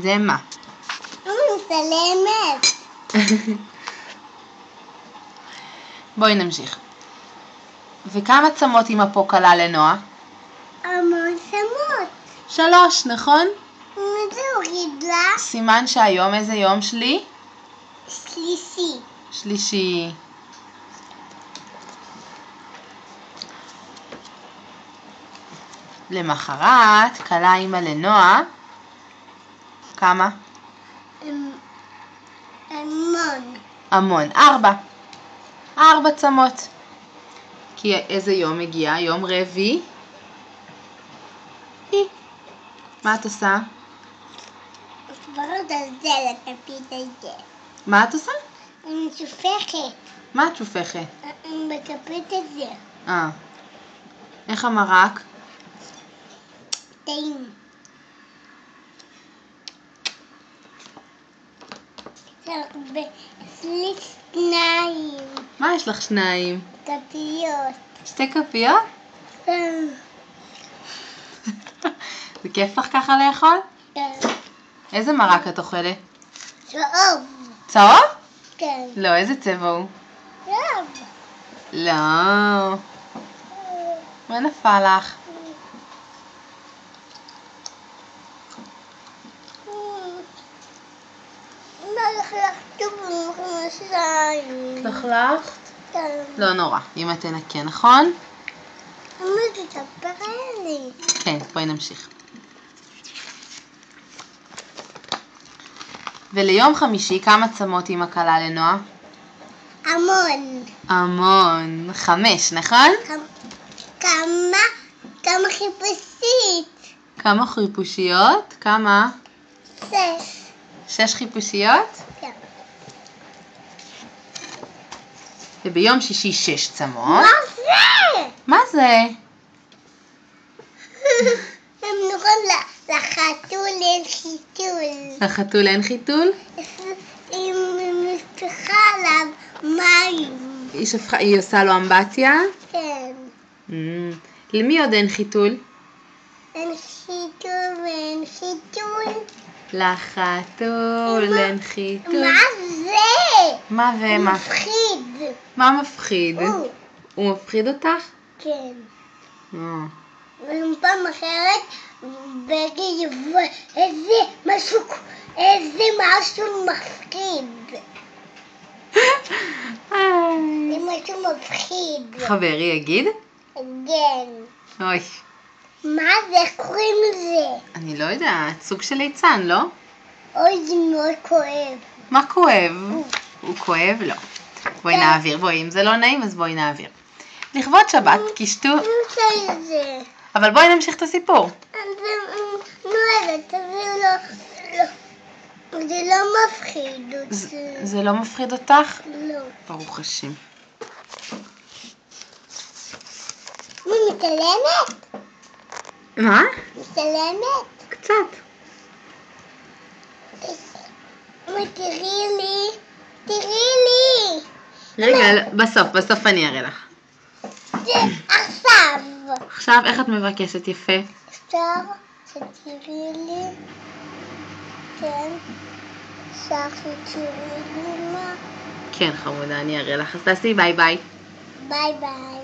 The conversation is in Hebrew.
זה מה? אני מצלמת. בואי נמשיך. וכמה צמות אמא פה קלה לנועה? המון שמות. 3, נכון? מה זה הוא גידלה? סימן שהיום איזה יום שלי? שלישי. שלישי. למחרת קלה אמא לנועה. כמה? המון. המון. 4. 4 צמות. כי איזה יום הגיע? יום רביעי. מה את עושה? כבר על זה לכפית את זה. מה את עושה? אני שופכת. מה את שופכת? אני מכפית את זה. איך המרק? טעים. יש לי 2 מה יש לך 2? כפיות. 2 כפיות? זה כיף לך ככה לאכול? כן. איזה מרק את אוכלת? צהוב. צהוב? כן. לא, איזה צבע הוא? צהוב. לא. מה נפל לך? התלכלכת? כן. לא נורא, אמא תנקה, נכון? אמא תספר לי. כן, בואי נמשיך. וליום חמישי כמה צמות אמא קלה לנועה? המון. המון. 5, נכון? כמה חיפושית? כמה חיפושיות? כמה? 6. 6 חיפושיות? כן. וביום שישי 6 צמות. מה זה? מה זה? הם נוראים לחתול אין חיתול. לחתול אין חיתול? היא משפחה עליו מים. היא עושה לו אמבטיה? כן. למי עוד אין חיתול? אין חיתול ואין חיתול. לחתול אין חיתול. מה זה? מה זה? מה? מפחיד. מה מפחיד? הוא מפחיד אותך? כן. פעם אחרת בגי איזה משהו מפחיד. זה משהו מפחיד. חברי יגיד? כן. אוי. מה זה? איך קוראים לזה? אני לא יודעת, סוג של ליצן, לא? אוי, זה מאוד כואב. מה כואב? הוא כואב? לא. בואי נעביר, בואי, אם זה לא נעים אז בואי נעביר. לכבוד שבת, קישטו. אני רוצה את זה. אבל בואי נמשיך את הסיפור. זה לא מפחיד אותי. זה לא מפחיד אותך? לא. ברוך השם. מה, מצלמת? מה? מצלמת? קצת. תראי לי. תראי לי. רגע, בסוף אני אראה לך. זה עכשיו. עכשיו, איך את מבקשת יפה? אפשר שתראי לי. כן. אפשר שתראי לי מה. כן, חמודה, אני אראה לך. אז תעשי ביי ביי. ביי ביי.